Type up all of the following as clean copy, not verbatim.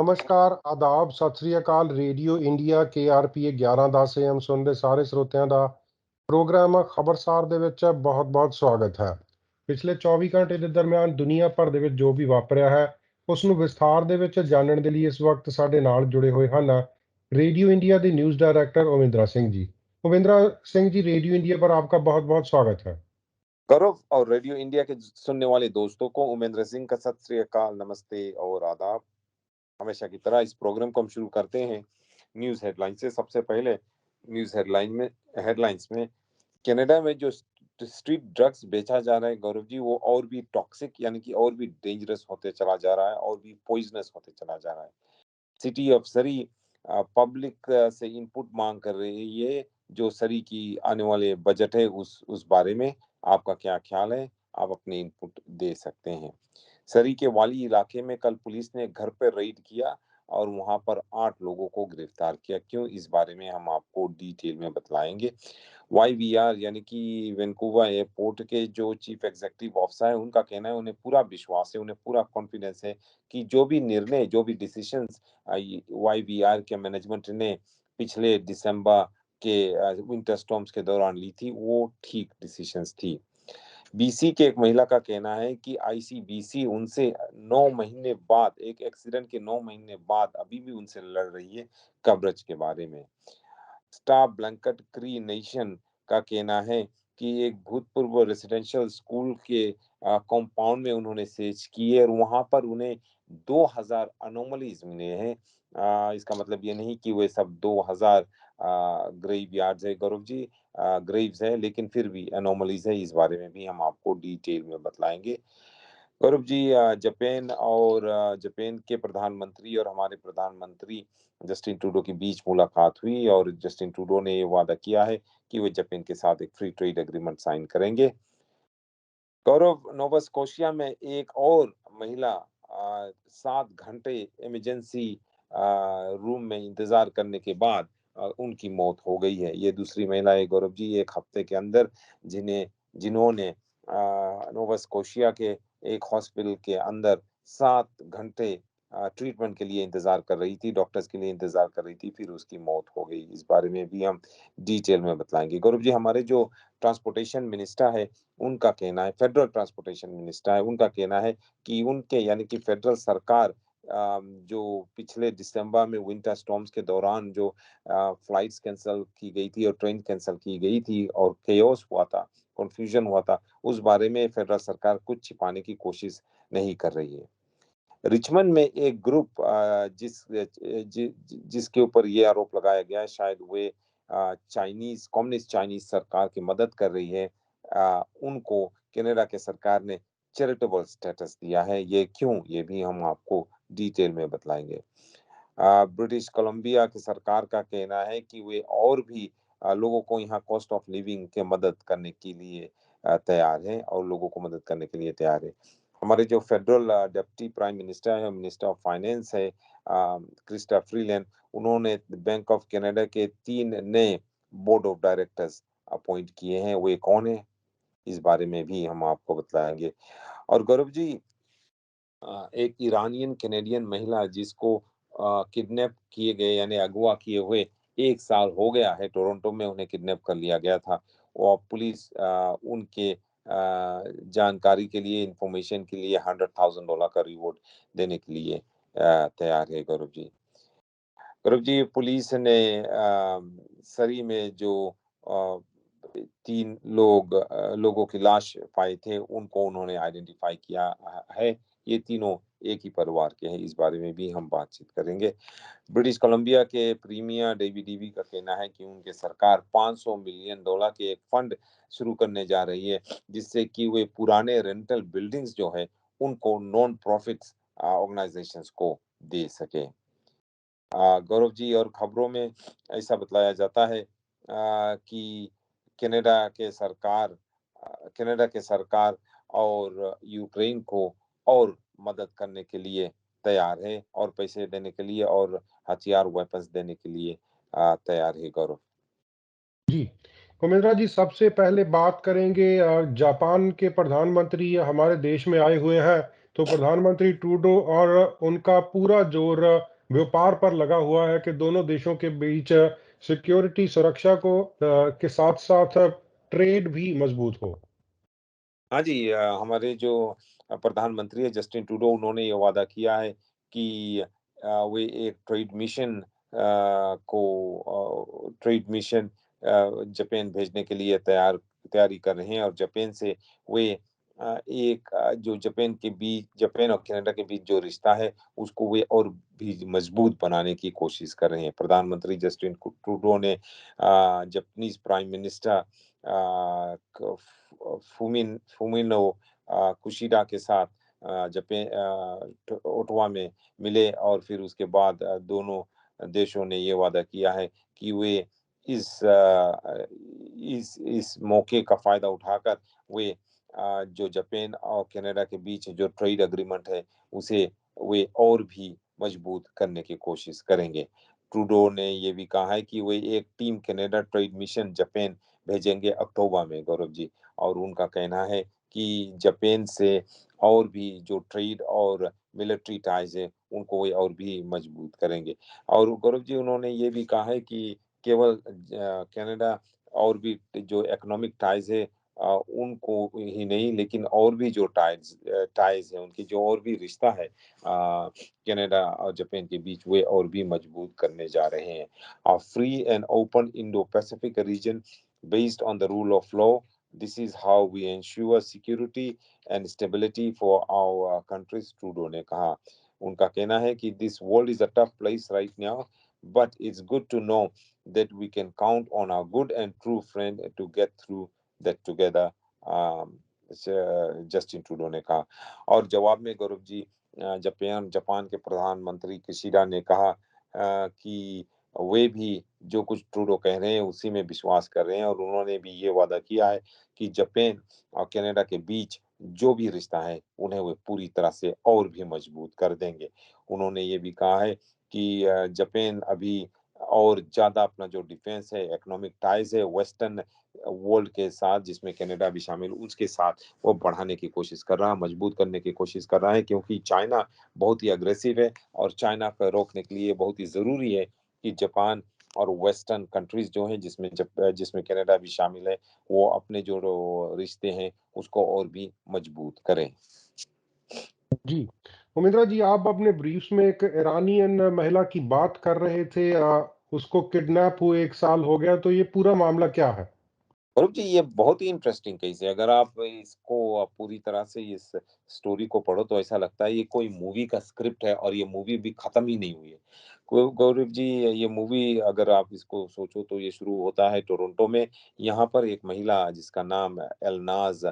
ਨਮਸਕਾਰ, ਆਦਾਬ, ਸਤਿ ਸ੍ਰੀ ਅਕਾਲ। ਰੇਡੀਓ ਇੰਡੀਆ KRP 1110 AM ਸੁਣਦੇ ਸਾਰੇ ਸਰੋਤਿਆਂ ਦਾ ਪ੍ਰੋਗਰਾਮ ਖਬਰਸਾਰ ਦੇ ਵਿੱਚ ਬਹੁਤ-ਬਹੁਤ ਸਵਾਗਤ ਹੈ। ਪਿਛਲੇ 24 ਘੰਟੇ ਦੇ ਦਰਮਿਆਨ ਦੁਨੀਆ ਭਰ ਦੇ ਵਿੱਚ ਜੋ ਵੀ ਵਾਪਰਿਆ ਹੈ ਉਸ ਨੂੰ ਵਿਸਥਾਰ ਦੇ ਵਿੱਚ ਜਾਣਨ ਦੇ ਲਈ ਇਸ ਵਕਤ ਸਾਡੇ ਨਾਲ ਜੁੜੇ ਹੋਏ ਹਨ रेडियो इंडिया के news director ओविंद्रा Singh ji. ओविंद्रा Singh ji, radio India पर आपका बहुत बहुत स्वागत है। गौरव और रेडियो इंडिया के सुनने वाले दोस्तों को उमेंद्र सिंह का सत श्री अकाल, नमस्ते और आदाब। हमेशा की तरह इस प्रोग्राम को हम शुरू करते हैं न्यूज हेडलाइन से। सबसे पहले न्यूज हेडलाइंस में कनाडा में जो स्ट्रीट ड्रग्स बेचा जा रहा है गौरव जी, वो और भी टॉक्सिक यानी कि और भी डेंजरस होते चला जा रहा है और भी पॉइजनस होते चला जा रहा है। सिटी ऑफ सरी पब्लिक से इनपुट मांग कर रही है। जो सरी की आने वाले बजट है उस बारे में आपका क्या ख्याल है? आप अपने इनपुट दे सकते हैं। सरी के वाली इलाके में कल पुलिस ने घर पर रेड किया और वहां पर 8 लोगों को गिरफ्तार किया। क्यों, इस बारे में हम आपको डिटेल में बतलाएंगे। YVR यानी कि वैंकूवर एयरपोर्ट के जो चीफ एग्जीक्यूटिव ऑफिसर है, उनका कहना है उन्हें पूरा विश्वास है, उन्हें पूरा कॉन्फिडेंस है कि जो भी निर्णय, जो भी डिसीजंस YVR के मैनेजमेंट ने पिछले दिसंबर के विंटर स्टॉर्म्स के दौरान ली थी, वो ठीक डिसीजंस थी। BC के एक महिला का कहना है कि ICBC उनसे 9 महीने बाद, एक एक्सीडेंट के 9 महीने बाद अभी भी उनसे लड़ रही है कवरेज के बारे में। स्टार ब्लैंकेट क्री नेशन का कहना है कि एक भूतपूर्व रेसिडेंशियल स्कूल के कंपाउंड में उन्होंने सर्च की है और वहां पर उन्हें 2000 अनोमलीज मिले हैं। इसका मतलब ये नहीं कि वे सब 2000 ग्रेव यार्ड्स है गौरव जी, ग्रेव्स है, लेकिन फिर भी अनोमलीज है। इस बारे में भी हम आपको डिटेल में बतलाएंगे गौरव जी। जापान के प्रधानमंत्री और हमारे प्रधानमंत्री जस्टिन ट्रूडो के बीच मुलाकात हुई और जस्टिन ट्रूडो ने ये वादा किया है कि वे जापान के साथ एक फ्री ट्रेड एग्रीमेंट साइन करेंगे। गौरव, नोवा स्कोशिया में एक और महिला 7 घंटे इमरजेंसी रूम में इंतजार करने के बाद उनकी मौत हो गई है। ये दूसरी महिला है गौरव जी, एक हफ्ते के अंदर जिन्होंने नोवा स्कोशिया के एक हॉस्पिटल के अंदर 7 घंटे ट्रीटमेंट के लिए इंतजार कर रही थी, डॉक्टर्स के लिए इंतजार कर रही थी, फिर उसकी मौत हो गई। इस बारे में भी हम डिटेल में बतलाएंगे गौरव जी। हमारे जो ट्रांसपोर्टेशन मिनिस्टर है, उनका कहना है, फेडरल ट्रांसपोर्टेशन मिनिस्टर है, उनका कहना है कि उनके यानी कि फेडरल सरकार जो पिछले दिसंबर में विंटर स्टॉर्म्स के दौरान जो फ्लाइट्स कैंसिल की गई थी और ट्रेन कैंसिल की गई थी और केओस हुआ था, कंफ्यूजन हुआ था, उस बारे में फेडरल सरकार कुछ छिपाने की कोशिश नहीं कर रही है। रिचमंड में एक ग्रुप जिसके ऊपर ये आरोप लगाया गया है शायद वे कम्युनिस्ट चाइनीज सरकार की मदद कर रही है, उनको कनाडा के सरकार ने चैरिटेबल स्टेटस दिया है। ये क्यों, ये भी हम आपको डिटेल में बतलाएंगे। ब्रिटिश कोलंबिया की सरकार का कहना है कि वे और भी लोगों को यहाँ कॉस्ट ऑफ लिविंग के मदद करने के लिए तैयार है और लोगों को मदद करने के लिए तैयार है। हमारे जो फेडरल डिप्टी प्राइम मिनिस्टर है, मिनिस्टर ऑफ फाइनेंस है क्रिस्टा फ्रीलैंड, उन्होंने बैंक ऑफ कनाडा के 3 नए बोर्ड ऑफ डायरेक्टर्स अपॉइंट किए हैं। वे कौन है, इस बारे में भी हम आपको बतलाएंगे। और गौरव जी, एक ईरानियन कैनेडियन महिला जिसको किडनैप किए गए यानी अगवा किए हुए 1 साल हो गया है, टोरंटो में उन्हें किडनैप कर लिया गया था और पुलिस उनके जानकारी के लिए, इंफॉर्मेशन के लिए $100,000 का रिवॉर्ड देने के लिए तैयार है गौरव जी। गौरव जी, पुलिस ने सरी में जो 3 लोगों की लाश पाए थे, उनको उन्होंने आइडेंटिफाई किया है। ये तीनों एक ही परिवार के हैं। इस बारे में भी हम बातचीत करेंगे। ब्रिटिश कोलंबिया के प्रीमियर डेविड ईवी का कहना है कि उनकी सरकार $500 मिलियन के एक फंड शुरू करने जा रही है, जिससे कि वे पुराने रेंटल बिल्डिंग्स जो है उनको नॉन प्रॉफिट ऑर्गेनाइजेशंस को दे सके। गौरव जी, और खबरों में ऐसा बतलाया जाता है कि कनाडा के सरकार और यूक्रेन को और मदद करने के लिए तैयार है और पैसे देने के लिए और हथियार वेपन्स देने के लिए तैयार है गौरव जी, ओविंद्रा जी, सबसे पहले बात करेंगे जापान के प्रधानमंत्री हमारे देश में आए हुए हैं, तो प्रधानमंत्री ट्रूडो और उनका पूरा जोर व्यापार पर लगा हुआ है कि दोनों देशों के बीच सिक्योरिटी सुरक्षा को के साथ-साथ ट्रेड भी मजबूत हो। हाँ जी, हमारे जो प्रधानमंत्री है जस्टिन ट्रूडो उन्होंने ये वादा किया है कि वे एक ट्रेड मिशन जापान भेजने के लिए तैयारी कर रहे हैं और जापान से वे जो जापान और कनाडा के बीच जो रिश्ता है उसको वे और भी मजबूत बनाने की कोशिश कर रहे हैं। प्रधानमंत्री जस्टिन ट्रूडो ने जापानीज़ प्राइम मिनिस्टर फुमिनो कुशिडा के साथ ओटावा में मिले और फिर उसके बाद दोनों देशों ने ये वादा किया है कि वे इस मौके का फायदा उठाकर वे जो जापान और कनाडा के बीच जो ट्रेड एग्रीमेंट है उसे वे और भी मजबूत करने की कोशिश करेंगे। ट्रूडो ने ये भी कहा है कि वे एक team Canada trade mission Japan भेजेंगे अक्टूबर में, गौरव जी। और उनका कहना है कि जापान से और भी जो ट्रेड और मिलिट्री टाइज है उनको वे और भी मजबूत करेंगे। और गौरव जी उन्होंने ये भी कहा है कि केवल कनाडा और भी जो इकोनॉमिक टाइज है उनको ही नहीं लेकिन और भी जो टाइज है उनकी जो और भी रिश्ता है कनाडा और जापान के बीच वे और भी मजबूत करने जा रहे हैं। A free and open Indo-Pacific region based on the rule of law. This is how we ensure security and stability for our countries, Trudeau ने कहा। उनका कहना है कि this world is a tough place right now, but it's good to know that we can count on our good and true friend to get through that together. um, Justin Trudeau ने कहा। और जवाब में Gaurav ji Japan Japan के प्रधानमंत्री किशिडा ने कहा कि वे भी जो कुछ ट्रूडो कह रहे हैं उसी में विश्वास कर रहे हैं और उन्होंने भी ये वादा किया है कि जापान और कनाडा के बीच जो भी रिश्ता है उन्हें वे पूरी तरह से और भी मजबूत कर देंगे। उन्होंने ये भी कहा है कि जापान अभी और ज़्यादा अपना जो डिफेंस है, इकोनॉमिक टाइज़ है वेस्टर्न वर्ल्ड के साथ जिसमें कनाडा भी शामिल उसके साथ वो बढ़ाने की कोशिश कर रहा है, मजबूत करने की कोशिश कर रहा है क्योंकि चाइना बहुत ही अग्रेसिव है और चाइना को रोकने के लिए बहुत ही ज़रूरी है कि जापान और वेस्टर्न कंट्रीज जो हैं जिसमें कनाडा भी शामिल है, वो अपने जो रिश्ते हैं उसको और भी मजबूत करें। जी। उमिंद्रा जी, आप अपने ब्रीफ्स में एक ईरानियन महिला की बात कर रहे थे, उसको किडनैप हुए 1 साल हो गया, तो ये पूरा मामला क्या है? स्वरूप जी ये बहुत ही इंटरेस्टिंग केस है। अगर आप इसको पूरी तरह से इस स्टोरी को पढ़ो तो ऐसा लगता है ये कोई मूवी का स्क्रिप्ट है और ये मूवी भी खत्म ही नहीं हुई है। गौरव जी ये मूवी अगर आप इसको सोचो तो ये शुरू होता है टोरंटो में। यहाँ पर एक महिला जिसका नाम एलनाज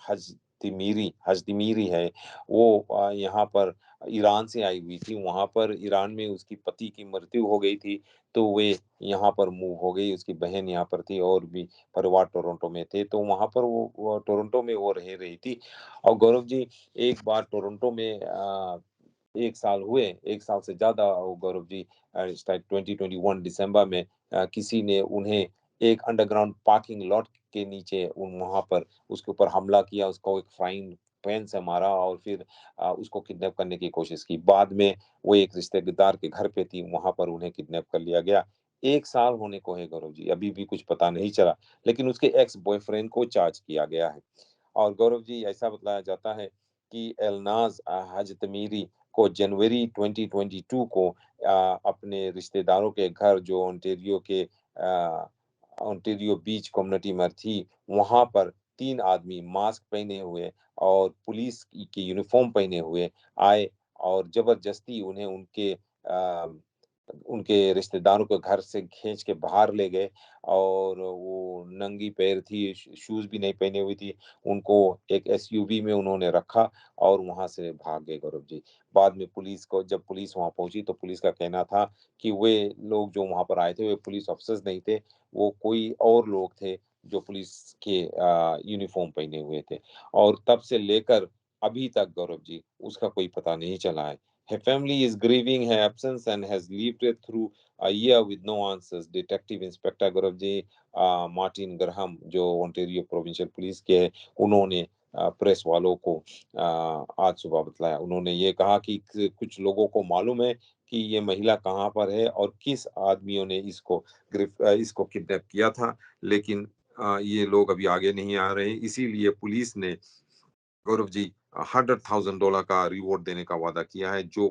हजतिमीरी है। वो यहाँ पर ईरान से आई हुई थी। वहाँ पर ईरान में उसकी पति की मृत्यु हो गई थी तो वे यहाँ पर मूव हो गई। उसकी बहन यहाँ पर थी और भी परिवार टोरंटो में थे, तो वहाँ पर वो टोरंटो में वो रह रही थी। और गौरव जी एक बार टोरंटो में 1 साल हुए, 1 साल से ज़्यादा वो गौरव जी शायद 2021 दिसंबर में किसी ने उन्हें एक अंडरग्राउंड पार्किंग लॉट के नीचे वहाँ पर उसके ऊपर हमला किया, उसको एक फ्राइंग पैन से मारा और फिर उसको किडनैप करने की कोशिश की। बाद में वो एक रिश्तेदार के घर पे थी, वहाँ पर उन्हें किडनैप कर लिया गया। 1 साल होने को है गौरव जी, अभी भी कुछ पता नहीं चला, लेकिन उसके एक्स बॉयफ्रेंड को चार्ज किया गया है। और गौरव जी ऐसा बताया जाता है कि एलनाज हजतमीरी को जनवरी 2022 को अपने रिश्तेदारों के घर जो ओंटारियो बीच कम्युनिटी में थी, वहाँ पर 3 आदमी मास्क पहने हुए और पुलिस की यूनिफ़ॉर्म पहने हुए आए और ज़बरदस्ती उन्हें उनके रिश्तेदारों के घर से खींच के बाहर ले गए और वो नंगी पैर थी, शूज़ भी नहीं पहनी हुई थी। उनको एक एसयूवी में उन्होंने रखा और वहाँ से भाग गए गौरव जी। बाद में जब पुलिस वहाँ पहुँची तो पुलिस का कहना था कि वे लोग जो वहाँ पर आए थे, वे पुलिस ऑफ़िसर्स नहीं थे, वो कोई और लोग थे जो पुलिस के यूनिफ़ॉर्म पहने हुए थे। और तब से लेकर अभी तक गौरव जी उसका कोई पता नहीं चला है। Her family is grieving her absence and has lived it through a year with no answers. Detective Inspector Gaurav ji Martin Graham जो ओंटारियो प्रोविंशियल पुलिस के हैं, उन्होंने प्रेस वालों को आज सुबह बतलाया। उन्होंने ये कहा कि कुछ लोगों को मालूम है कि ये महिला कहाँ पर है और किस आदमियों ने इसको किडनैप किया था। लेकिन ये लोग अभी आगे नहीं आ रहे हैं, इसीलिए पुलिस ने गौरव जी $100,000 का रिवॉर्ड देने का वादा किया है, जो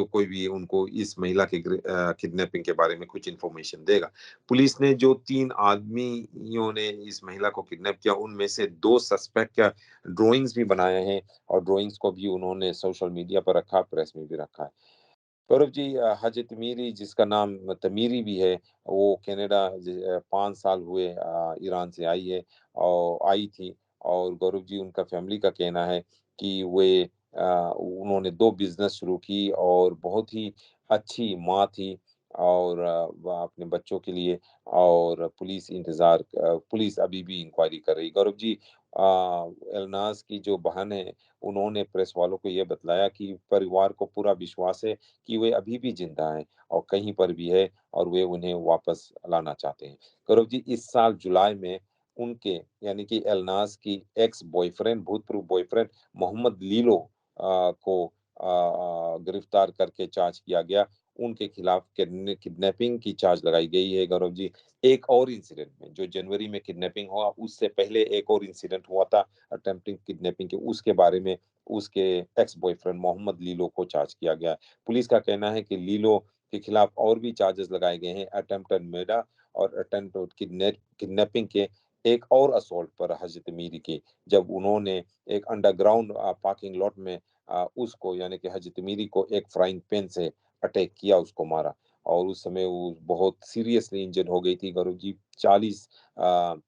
कोई भी उनको इस महिला के किडनैपिंग के बारे में कुछ इन्फॉर्मेशन देगा। पुलिस ने जो 3 आदमियों ने इस महिला को किडनैप किया, उनमें से 2 सस्पेक्ट का ड्राइंग्स भी बनाए हैं और ड्राइंग्स को भी उन्होंने सोशल मीडिया पर रखा, प्रेस में भी रखा है। गौरव जी, हज तमीरी जिसका नाम तमीरी भी है, वो कनाडा 5 साल हुए ईरान से आई थी और गौरव जी उनका फैमिली का कहना है कि उन्होंने 2 बिज़नेस शुरू की और बहुत ही अच्छी माँ थी और वह अपने बच्चों के लिए और पुलिस अभी भी इंक्वायरी कर रही है। गौरव जी, एलनाज़ की जो बहन है, उन्होंने प्रेस वालों को ये बतलाया कि परिवार को पूरा विश्वास है कि वे अभी भी जिंदा हैं और कहीं पर भी है और वे उन्हें वापस लाना चाहते हैं। गौरव जी, इस साल जुलाई में उनके यानी कि एलनाज की एक्स बॉयफ्रेंड भूतपूर्व बॉयफ्रेंड मोहम्मद लीलो को गिरफ्तार करके चार्ज किया गया। उनके खिलाफ किडनैपिंग की चार्ज लगाई गई है। गौरव जी, एक और इंसिडेंट में जो जनवरी में किडनैपिंग हुआ, उससे पहले एक और इंसिडेंट हुआ था अटेम्प्टिंग किडनैपिंग के, उसके बारे में उसके एक्स बॉयफ्रेंड मोहम्मद लीलो को चार्ज किया गया। पुलिस का कहना है कि लीलो के खिलाफ और भी चार्जेस लगाए गए हैं, अटेम्प्टेड मर्डर और अटेम्प्टेड किडनैपिंग के। एक और असॉल्ट पर हजरत मीरी की, जब उन्होंने एक अंडरग्राउंड पार्किंग लॉट में उसको यानी कि हजरत मीरी को एक फ्राइंग पैन से अटैक किया, उसको मारा और उस समय वो बहुत सीरियसली इंजर्ड हो गई थी। गौरव जी, 40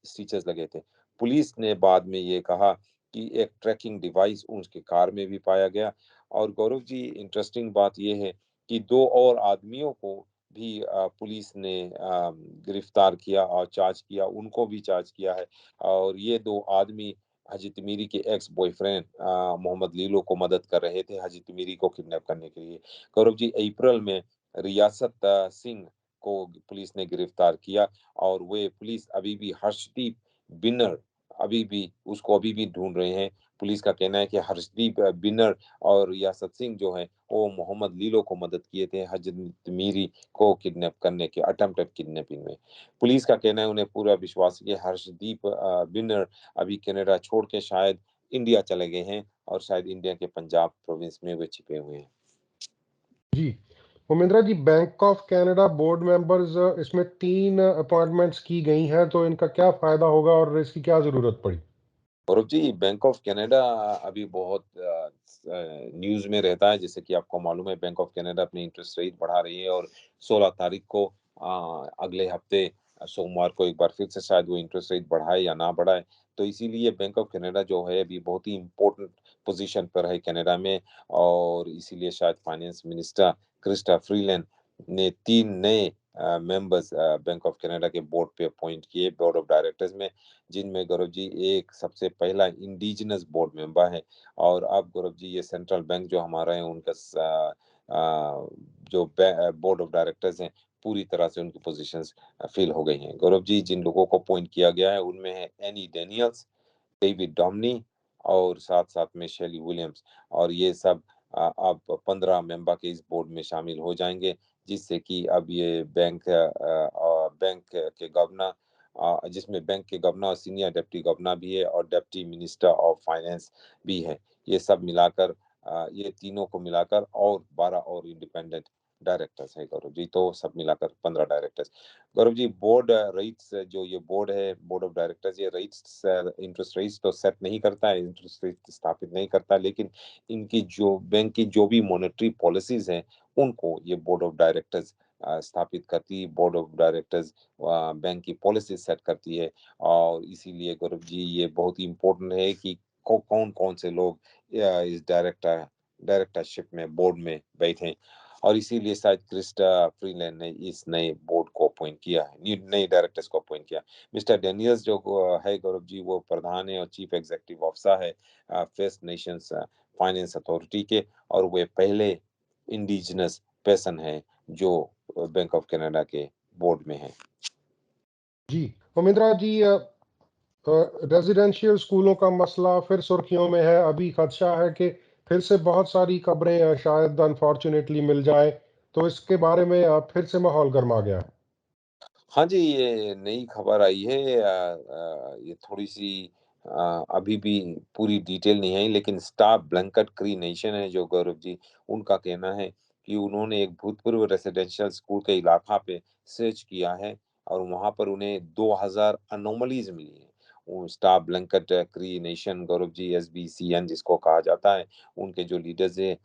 स्टिचेस लगे थे। पुलिस ने बाद में ये कहा कि एक ट्रैकिंग डिवाइस उसके कार में भी पाया गया और गौरव जी, इंटरेस्टिंग बात यह है कि 2 और आदमियों को भी पुलिस ने गिरफ्तार किया और चार्ज किया, उनको भी चार्ज किया है और ये 2 आदमी हाजी तमीरी के एक्स बॉयफ्रेंड मोहम्मद लीलो को मदद कर रहे थे हाजी तमीरी को किडनैप करने के लिए। गौरव जी, अप्रैल में रियासत सिंह को पुलिस ने गिरफ्तार किया और वे पुलिस अभी भी हर्षदीप बिन्नर अभी भी ढूंढ रहे हैं। पुलिस का कहना है कि हर्षदीप बिन्नर और रियासत सिंह जो है वो मोहम्मद लीलो को मदद किए थे हजरत मीरी को किडनैप करने के अटेम्प्टेड किडनैपिंग में। पुलिस का कहना है उन्हें पूरा विश्वास है कि हर्षदीप बिन्नर अभी कनाडा छोड़ के शायद इंडिया चले गए हैं और शायद इंडिया के पंजाब प्रोविंस में वे छिपे हुए हैं। जी Umendra ji, bank of Canada board members इसमें 3 अपॉइंटमेंट्स की गई हैं, तो इनका क्या फायदा होगा और इसकी क्या जरूरत पड़ी? Gaurav ji, bank of Canada अभी बहुत न्यूज़ में रहता है। जैसे कि आपको मालूम है, बैंक ऑफ कनाडा अपनी इंटरेस्ट रेट बढ़ा रही है और 16 तारीख को अगले हफ्ते सोमवार को एक बार फिर से शायद वो इंटरेस्ट रेट बढ़ाए या ना बढ़ाए। तो इसीलिए बैंक ऑफ कनाडा जो है अभी बहुत ही इम्पोर्टेंट पोजीशन पर है कनाडा में और इसीलिए शायद फाइनेंस मिनिस्टर क्रिस्टा फ्रीलैंड ने 3 नए मेंबर्स बैंक ऑफ कनाडा के बोर्ड पे अपॉइंट किए, बोर्ड ऑफ डायरेक्टर्स में, जिनमें गौरव जी एक सबसे पहला इंडिजिनस बोर्ड मेंबर है और अब गौरव जी ये सेंट्रल बैंक जो हमारा है उनका जो बोर्ड ऑफ डायरेक्टर्स हैं, पूरी तरह से उनकी पोजीशंस फिल हो गई हैं। गौरव जी, जिन लोगों को अपॉइंट किया गया है उनमें है एनी डेनियल्स, डेविड डॉमनी और साथ-साथ में शेली विलियम्स और ये सब अब 15 मेंबर के इस बोर्ड में शामिल हो जाएँगे, जिससे कि अब ये बैंक के गवर्नर जिसमें बैंक के गवर्नर और सीनियर डिप्टी गवर्नर भी है और डिप्टी मिनिस्टर ऑफ फाइनेंस भी है। ये सब मिलाकर ये तीनों को मिलाकर और 12 और इंडिपेंडेंट डायरेक्टर्स है गौरव जी, तो सब मिलाकर 15 directors. Gaurav ji, board rates जो ये बोर्ड है, बोर्ड ऑफ डायरेक्टर्स, ये रेट्स इंटरेस्ट रेट्स तो सेट नहीं करता है, इंटरेस्ट रेट स्थापित नहीं करता, लेकिन इनकी जो बैंक की जो भी मॉनेटरी पॉलिसीज हैं, उनको ये बोर्ड ऑफ डायरेक्टर्स स्थापित करती है। बोर्ड ऑफ डायरेक्टर्स बैंक की पॉलिसी सेट करती है और इसीलिए गौरव जी ये बहुत ही इम्पोर्टेंट है कि कौन कौन से लोग इस डायरेक्टरशिप में बोर्ड में बैठे और इसीलिए शायद क्रिस्टा फ्रीलैंड ने इस नए बोर्ड को अपॉइंट किया है, नए डायरेक्टर्स को अपॉइंट किया। मिस्टर डेनियल्स जो है गौरव जी, वो प्रधान है और चीफ एग्जीक्यूटिव ऑफिसर है फर्स्ट नेशंस फाइनेंस अथॉरिटी के और वे पहले इंडिजिनस पर्सन है जो बैंक ऑफ कनाडा के बोर्ड में है। जी उमेंद्रा जी, रेजिडेंशियल स्कूलों का मसला फिर सुर्खियों में है। अभी खदशा है कि फिर से बहुत सारी खबरें शायद अनफॉर्चुनेटली मिल जाएँ, तो इसके बारे में फिर से माहौल गरमा गया है। हाँ जी, ये नई खबर आई है ये थोड़ी-सी अभी भी पूरी डिटेल नहीं आई लेकिन स्टार ब्लैंकेट क्री नेशन है जो गौरव जी, उनका कहना है कि उन्होंने एक भूतपूर्व रेसिडेंशियल स्कूल के इलाका पे सर्च किया है और वहाँ पर उन्हें 2000 अनोमलीज़ मिली हैं। वो स्टार ब्लैंकेट क्री नेशन गौरव जी एसबीसीएन जिसको कहा जाता है, उनके जो लीडर्स हैं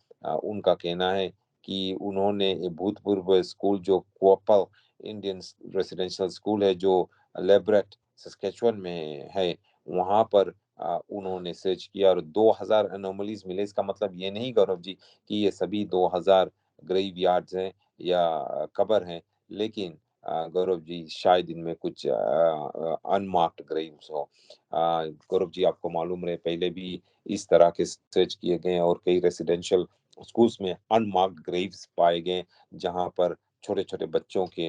उनका कहना है कि उन्होंने ये भूतपूर्व स्कूल जो क्वपल इंडियन रेसिडेंशियल स्कूल है जो लेब्रेट सस्केचुअन में है, वहाँ पर उन्होंने सर्च किया और 2000 एनोमलीज़ मिले। इसका मतलब ये नहीं गौरव जी कि ये सभी 2000 ग्रेवयार्ड्स हैं या कब्र हैं, लेकिन गौरव जी शायद इनमें कुछ अनमार्क्ड ग्रेव्स हो। गौरव जी आपको मालूम रहे पहले भी इस तरह के सर्च किए गए हैं और कई रेसिडेंशियल स्कूल्स में अनमार्क्ड ग्रेव्स पाए गए, जहाँ पर छोटे-छोटे बच्चों के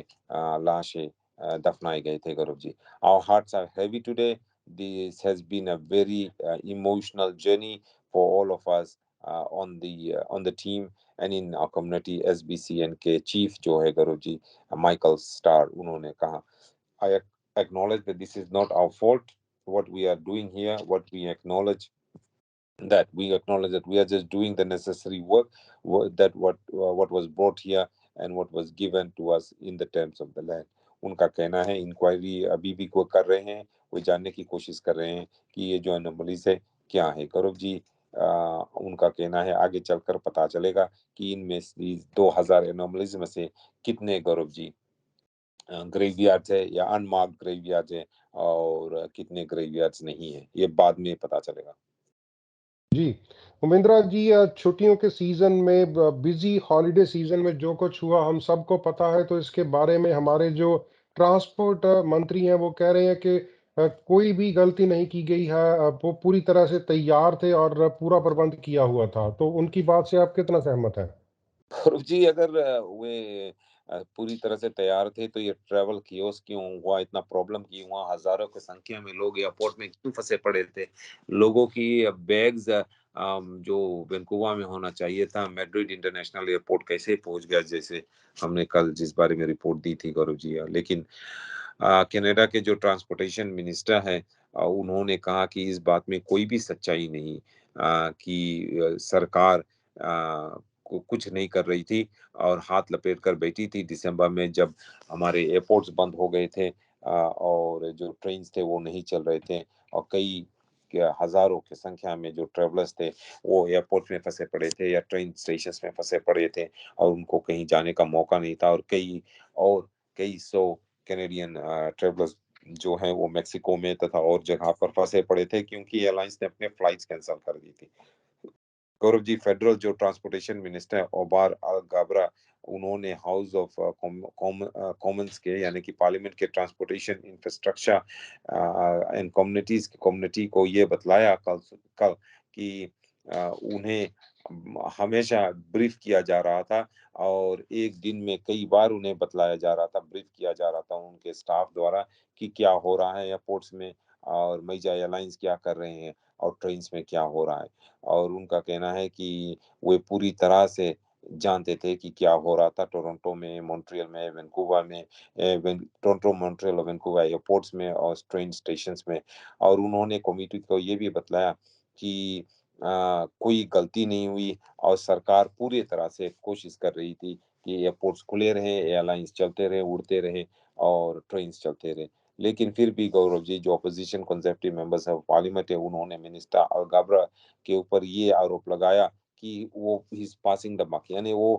लाशें दफनाए गए थे Gaurav ji. Our hearts are heavy today. This has been a very emotional journey for all of us on the team and in our community SBCN के चीफ जो है गौरव जी माइकल स्टार उन्होंने कहा I acknowledge that this is not our fault what we are doing here what we acknowledge that we are just doing the necessary work what was brought here and what was given to us in the terms of the land उनका कहना है inquiry अभी भी को कर रहे हैं वो जानने की कोशिश कर रहे हैं कि ये जो एनोमलीज है क्या है गौरव जी उनका कहना है आगे चलकर पता चलेगा कि इनमें से 2000 एनोमलीज में से कितने गौरव जी ग्रेवयार्ड्स है या अनमार्क्ड ग्रेवयार्ड्स है और कितने ग्रेवयार्ड्स नहीं है ये बाद में पता चलेगा जी, उमेंद्रा जी छुट्टियों के सीज़न में बिज़ी हॉलिडे सीज़न में जो कुछ हुआ हम सबको पता है, तो इसके बारे में हमारे जो ट्रांसपोर्ट मंत्री हैं, वो कह रहे हैं कि कोई भी गलती नहीं की गई है। वो पूरी तरह से तैयार थे और पूरा प्रबंध किया हुआ था। तो उनकी बात से आप कितना सहमत हैं? और जी अगर वे पूरी तरह से तैयार थे तो ये ट्रैवल कियोस्क क्यों हुआ, इतना प्रॉब्लम क्यों हुआ, हज़ारों की संख्या में लोग एयरपोर्ट में क्यों फँसे पड़े थे। लोगों की बैग्स जो वैंकूवर में होना चाहिए था, मैड्रिड इंटरनेशनल एयरपोर्ट कैसे पहुँच गया, जैसे हमने कल जिस बारे में रिपोर्ट दी थी गौरव जी। लेकिन कनाडा के जो ट्रांसपोर्टेशन मिनिस्टर हैं उन्होंने कहा कि इस बात में कोई भी सच्चाई नहीं कि सरकार को कुछ नहीं कर रही थी और हाथ लपेट कर बैठी थी दिसंबर में जब हमारे एयरपोर्ट्स बंद हो गए थे और जो ट्रेन्स थे वो नहीं चल रहे थे और कई क्या हज़ारों की संख्या में जो ट्रैवलर्स थे वो एयरपोर्ट में फँसे पड़े थे या ट्रेन स्टेशंस में फँसे पड़े थे और उनको कहीं जाने का मौका नहीं था और कई सौ कैनेडियन ट्रैवलर्स जो हैं वो मेक्सिको में तथा और जगह पर फँसे पड़े थे क्योंकि एयरलाइंस ने अपने फ्लाइट्स कैंसल कर दी थी। गौरव जी फेडरल जो ट्रांसपोर्टेशन मिनिस्टर है ओबार अल गाबरा उन्होंने हाउस ऑफ कॉमन्स के यानी कि पार्लियामेंट के ट्रांसपोर्टेशन इंफ्रास्ट्रक्चर एंड कम्युनिटी को ये बतलाया कल कि उन्हें हमेशा ब्रीफ किया जा रहा था और एक दिन में कई बार उन्हें बतलाया जा रहा था ब्रीफ किया जा रहा था उनके स्टाफ द्वारा कि क्या हो रहा है एयरपोर्ट्स में और मेजर एयरलाइंस क्या कर रहे हैं और ट्रेन्स में क्या हो रहा है और उनका कहना है कि वे पूरी तरह से जानते थे कि क्या हो रहा था टोरंटो में, मॉन्ट्रियल में, वैंकूवर में टोरंटो, मॉन्ट्रियल और वैंकूवर एयरपोर्ट्स में और ट्रेन स्टेशंस में और उन्होंने कमिटी को ये भी बतलाया कि कोई गलती नहीं हुई और सरकार पूरी तरह से कोशिश कर रही थी कि एयरपोर्ट्स खुले रहे, एयरलाइंस चलते रहे, उड़ते रहे और ट्रेन्स चलते रहे। लेकिन फिर भी गौरव जी जो opposition conservative members of parliament है उन्होंने मिनिस्टर अल गाबरा के ऊपर ये आरोप लगाया कि वो ही इज़ पासिंग द बक यानी वो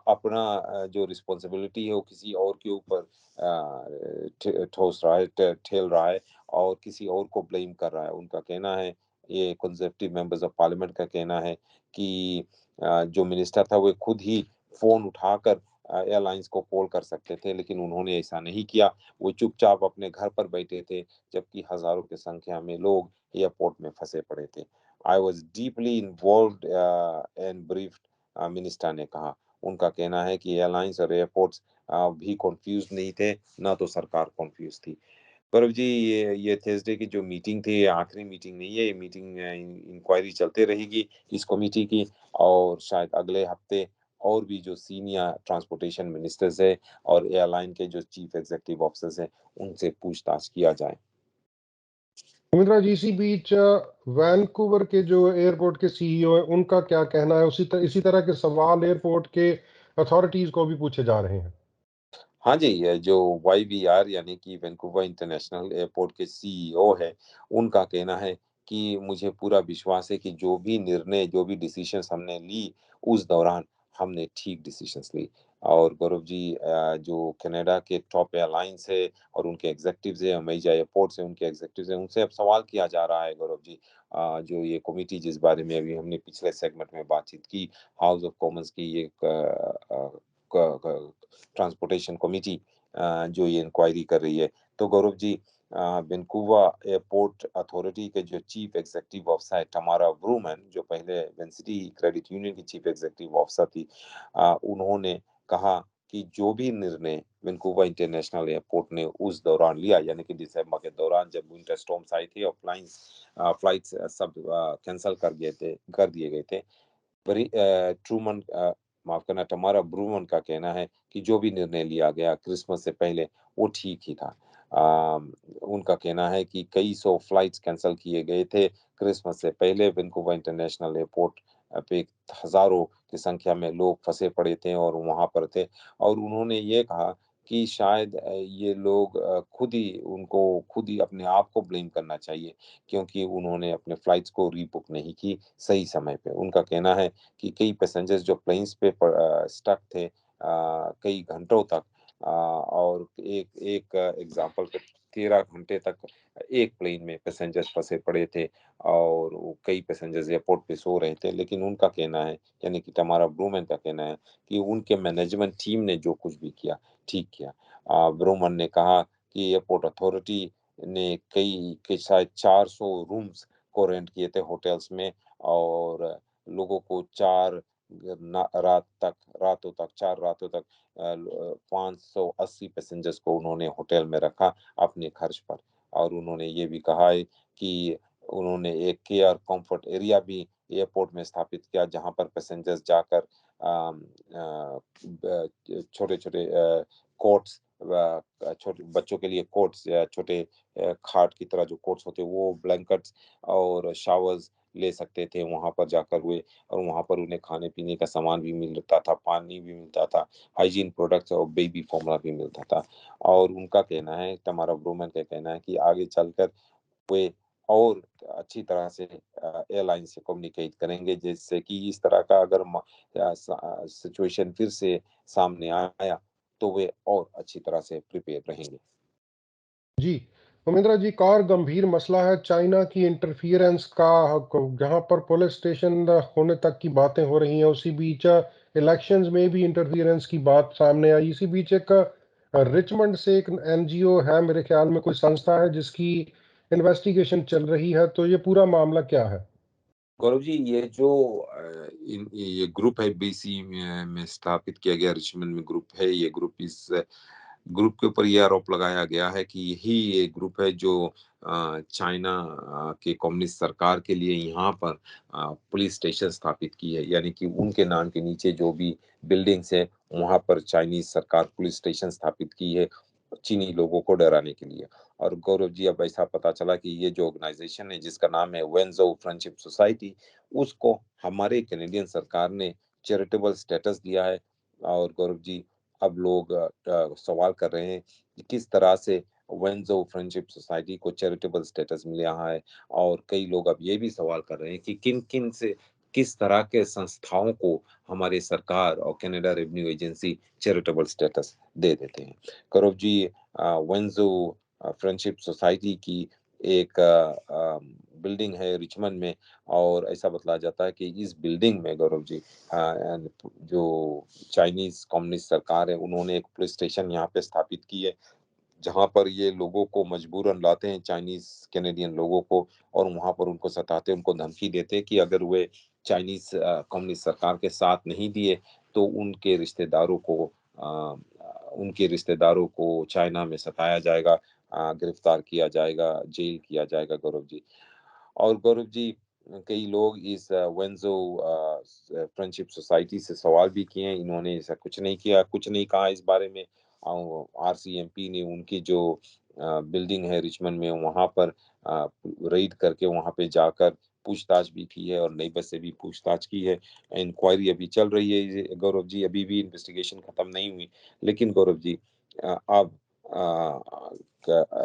अपना जो रिस्पॉन्सिबिलिटी है वो किसी और के ऊपर ठोस रहा है, ठेल रहा है और किसी और को ब्लेम कर रहा है। उनका कहना है, ये कंजर्वेटिव मेंबर्स ऑफ पार्लियामेंट का कहना है कि जो मिनिस्टर था वो खुद ही फ़ोन उठाकर एयरलाइंस को कॉल कर सकते थे, लेकिन उन्होंने ऐसा नहीं किया। वो चुपचाप अपने घर पर बैठे थे, जबकि हज़ारों की संख्या में लोग एयरपोर्ट में फँसे पड़े थे। I was deeply involved and briefed minister ने कहा। उनका कहना है कि एयरलाइंस और एयरपोर्ट्स भी कन्फ्यूज़्ड नहीं थे, ना तो सरकार कन्फ्यूज़ थी। गौरव जी, ये थर्सडे की जो मीटिंग थी, ये आखिरी मीटिंग नहीं है, ये मीटिंग इंक्वायरी चलते रहेगी इस कमिटी की, और शायद अगले हफ्ते और भी जो सीनियर ट्रांसपोर्टेशन मिनिस्टर्स है और एयरलाइन के जो चीफ एग्जीक्यूटिव ऑफिसर्स हैं, उनसे पूछताछ किया जाए। सुमित्रा जी, इसी बीच वैनकूवर के जो एयरपोर्ट के सीईओ हैं, उनका क्या कहना है? इसी तरह के सवाल एयरपोर्ट के अथॉरिटीज को भी पूछे जा रहे हैं। हाँ जी, ये जो वाईवीआर यानी कि वैंकूवर इंटरनेशनल एयरपोर्ट के सीईओ है, उनका कहना है कि मुझे पूरा विश्वास है कि जो भी निर्णय, जो भी डिसीजंस हमने ली, उस दौरान हमने ठीक डिसीजंस ली। और गौरव जी, जो कनाडा के टॉप एयरलाइन्स है और उनके एग्जीक्यूटिव्स हैं, मेजर एयरपोर्ट्स से उनके एग्जीक्यूटिव्स हैं, उनसे अब सवाल किया जा रहा है गौरव जी। जो ये कमिटी जिस बारे में अभी हमने पिछले सेगमेंट में बातचीत की, हाउस ऑफ कॉमन्स की ये क क ट्रांसपोर्टेशन कमिटी जो ये इंक्वायरी कर रही है। तो Gaurav ji, Vancouver airport authority के जो चीफ एग्जीक्यूटिव ऑफिसर है टमारा ब्रूमैन, जो पहले वेंसिटी क्रेडिट यूनियन की चीफ एग्जीक्यूटिव ऑफिसर थी, उन्होंने कहा कि जो भी निर्णय वैंकूवर इंटरनेशनल एयरपोर्ट ने उस दौरान लिया, यानी कि दिसंबर के दौरान जब विंटर स्टॉर्म्स आई थी और फ्लाइट्स सब कैंसल कर दिए गए थे, ट्रूमन माफ करना, टमारा ब्रूमन का कहना है कि जो भी निर्णय लिया गया क्रिसमस से पहले, वो ठीक ही था। उनका कहना है कि कई सौ फ्लाइट्स कैंसल किए गए थे क्रिसमस से पहले वैंकूवर इंटरनेशनल एयरपोर्ट पे हज़ारों की संख्या में लोग फँसे पड़े थे और वहाँ पर थे, और उन्होंने ये कहा कि शायद ये लोग खुद ही अपने आप को ब्लेम करना चाहिए, क्योंकि उन्होंने अपने फ्लाइट्स को रीबुक नहीं की सही समय पे। उनका कहना है कि कई पैसेंजर्स जो प्लेन्स पे स्टक थे कई घंटों तक, और एक एक एग्जांपल पे 13 घंटे तक एक प्लेन में पैसेंजर्स फँसे पड़े थे, और वो कई पैसेंजर्स एयरपोर्ट पे सो रहे थे। लेकिन उनका कहना है, यानी कि तमारा ब्रूमैन का कहना है कि उनके मैनेजमेंट टीम ने जो कुछ भी किया, ठीक किया। ब्रूमन ने कहा कि एयरपोर्ट अथॉरिटी ने कई के शायद 400 रूम्स को रेंट किए थे होटल्स में, और लोगों को 4 ना रातों तक 4 रातों तक 580 पैसेंजर्स को उन्होंने होटल में रखा अपने खर्च पर। और उन्होंने ये भी कहा है कि उन्होंने एक केयर कम्फर्ट एरिया भी एयरपोर्ट में स्थापित किया, जहाँ पर पैसेंजर्स जाकर छोटे-छोटे कोट्स छोटे बच्चों के लिए कोट्स या छोटे खाट की तरह जो कोट्स होते हैं, वो ब्लैंकेट्स और शावर्स ले सकते थे वहाँ पर जाकर हुए, और वहाँ पर उन्हें खाने-पीने का सामान भी मिलता था, पानी भी मिलता था, हाइजीन प्रोडक्ट्स और बेबी फ़ॉर्मूला भी मिलता था। और उनका कहना है, तमारा ब्रूमैन का कहना है कि आगे चलकर वे और अच्छी तरह से एयरलाइन से कम्युनिकेट करेंगे, जिससे कि इस तरह का अगर सिचुएशन फिर से सामने आया, तो वे और अच्छी तरह से प्रिपेयर रहेंगे। जी, उमेंद्रा जी, एक और गंभीर मसला है चाइना की इंटरफियरेंस का, जहाँ पर पुलिस स्टेशन होने तक की बातें हो रही हैं। उसी बीच इलेक्शंस में भी इंटरफियरेंस की बात सामने आई। इसी बीच एक रिचमंड से एक एनजीओ है, मेरे ख्याल में कोई संस्था है जिसकी इन्वेस्टिगेशन चल रही है, तो ये पूरा मामला क्या है? गौरव जी, ये जो ये ग्रुप है बीसी में स्थापित किया गया रिचमंड में ग्रुप है, ये ग्रुप इस ग्रुप के ऊपर ये आरोप लगाया गया है कि यही ये ग्रुप है जो चाइना के कम्युनिस्ट सरकार के लिए यहाँ पर पुलिस स्टेशन स्थापित की है, यानी कि उनके नाम के नीचे जो भी बिल्डिंग्स है, वहाँ पर चाइनीज सरकार पुलिस स्टेशन स्थापित की है चीनी लोगों को डराने के लिए। और गौरव जी, अब ऐसा पता चला कि ये जो ऑर्गेनाइजेशन है जिसका नाम है वेंजो फ्रेंडशिप सोसाइटी, उसको हमारे कैनेडियन सरकार ने चैरिटेबल स्टेटस दिया है। और गौरव जी, अब लोग सवाल कर रहे हैं कि किस तरह से वेंजो फ्रेंडशिप सोसाइटी को चैरिटेबल स्टेटस मिला है, और कई लोग अब ये भी सवाल कर रहे हैं कि किन-किन से किस तरह के संस्थाओं को हमारी सरकार और Canada revenue agency charitable status दे देते हैं। गौरव जी, वेंजो फ्रेंडशिप सोसाइटी की एक बिल्डिंग है रिचमंड में, और ऐसा बतलाया जाता है कि इस बिल्डिंग में गौरव जी, जो चाइनीज कम्युनिस्ट सरकार है, उन्होंने एक पुलिस स्टेशन यहाँ पे स्थापित की है, जहाँ पर ये लोगों को मजबूरन लाते हैं, चाइनीज कैनेडियन लोगों को, और वहाँ पर उनको सताते, उनको धमकी देते कि अगर वे चाइनीज कम्युनिस्ट सरकार के साथ नहीं दिए, तो उनके रिश्तेदारों को चाइना में सताया जाएगा, गिरफ्तार किया जाएगा, जेल किया जाएगा गौरव जी। और गौरव जी, कई लोग इस वेंज़ो फ्रेंडशिप सोसाइटी से सवाल भी किए हैं, इन्होंने ऐसा कुछ नहीं किया, कुछ नहीं कहा इस बारे में। आरसीएमपी ने उनकी जो बिल्डिंग है रिचमंड में, वहाँ पर रेड करके वहाँ पे जाकर पूछताछ भी की है और नई बस से भी पूछताछ की है। इंक्वायरी अभी चल रही है ये गौरव जी, अभी भी इन्वेस्टिगेशन खत्म नहीं हुई। लेकिन गौरव जी, अब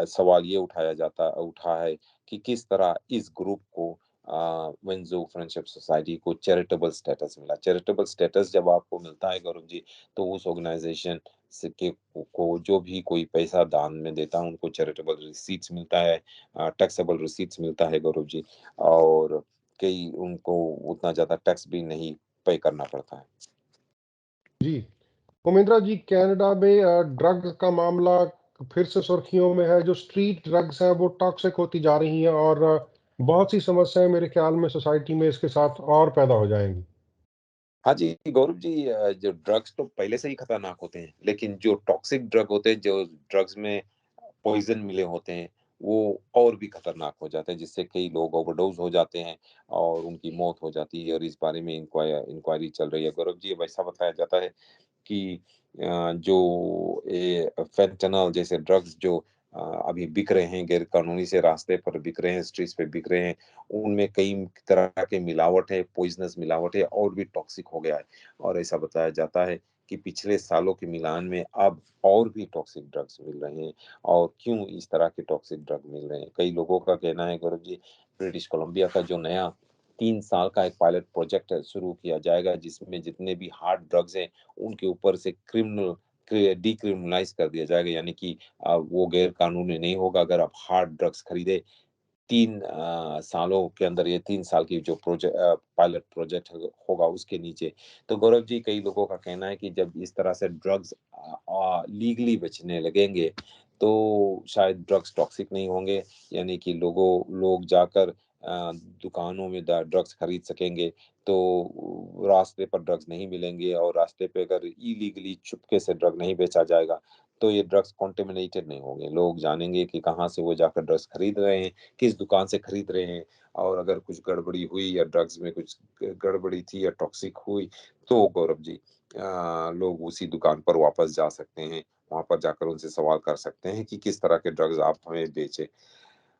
सवाल ये उठा है कि किस तरह इस ग्रुप को वेंज़ो फ्रेंडशिप सोसाइटी को चैरिटेबल स्टेटस मिला। चैरिटेबल स्टेटस जब आपको मिलता है गौरव जी, तो उस ऑर्गेनाइजेशन से को जो भी कोई पैसा दान में देता है, उनको चैरिटेबल रिसीट्स मिलता है, टैक्सेबल रिसीट्स मिलता है गौरव जी, और कई उनको उतना ज़्यादा टैक्स भी नहीं पे करना पड़ता है। जी। उमेंद्रा जी, कनाडा में ड्रग्स का मामला फिर से सुर्खियों में है। जो स्ट्रीट ड्रग्स हैं वो टॉक्सिक होती जा रही हैं और बहुत सी समस्याएं मेरे ख्याल में सोसाइटी में इसके साथ और पैदा हो जाएंगी। हाँ जी, गौरव जी, जो ड्रग्स तो पहले से ही खतरनाक होते हैं, लेकिन जो टॉक्सिक ड्रग होते हैं, जो ड्रग्स में पॉइज़न मिले होते हैं, वो और भी खतरनाक हो जाते हैं, जिससे कई लोग ओवरडोज़ हो जाते हैं और उनकी मौत हो जाती है, और इस बारे में इंक्वायरी चल रही है। गौरव जी, अब ऐसा बताया जाता है कि जो ये फेंटानिल जैसे ड्रग्स जो अभी बिक रहे हैं, गैर-कानूनी से रास्ते पर बिक रहे हैं, स्ट्रीट्स पे बिक रहे हैं, उनमें कई तरह के मिलावट है, पॉइज़नस मिलावट है और भी टॉक्सिक हो गया है। और ऐसा बताया जाता है कि पिछले सालों के मिलान में अब और भी टॉक्सिक ड्रग्स मिल रहे हैं। और क्यों इस तरह के टॉक्सिक ड्रग मिल रहे हैं? कई लोगों का कहना है गौरव जी, ब्रिटिश कोलंबिया का जो नया 3 साल का एक पायलट प्रोजेक्ट शुरू किया जाएगा, जिसमें जितने भी हार्ड ड्रग्स हैं, उनके ऊपर से डिक्रिमिनलाइज़ कर दिया जाएगा, यानी कि वो गैर कानूनी नहीं होगा अगर आप हार्ड ड्रग्स खरीदें। 3 सालों के अंदर, ये 3 साल की जो पायलट प्रोजेक्ट होगा उसके नीचे। तो गौरव जी, कई लोगों का कहना है कि जब इस तरह से ड्रग्स लीगली बेचने लगेंगे, तो शायद ड्रग्स टॉक्सिक नहीं होंगे, यानी कि लोग जाकर दुकानों में द ड्रग्स खरीद सकेंगे, तो रास्ते पर ड्रग्स नहीं मिलेंगे, और रास्ते पे अगर इल्लीगली चुपके से ड्रग नहीं बेचा जाएगा, तो ये ड्रग्स कॉन्टेमिनेटेड नहीं होंगे। लोग जानेंगे कि कहाँ से वो जाकर ड्रग्स खरीद रहे हैं, किस दुकान से खरीद रहे हैं, और अगर कुछ गड़बड़ी हुई या ड्रग्स में कुछ गड़बड़ी थी या टॉक्सिक हुई, तो गौरव जी, लोग उसी दुकान पर वापस जा सकते हैं। वहाँ पर जाकर उनसे सवाल कर सकते हैं कि किस तरह के ड्रग्स आप हमें बेचे।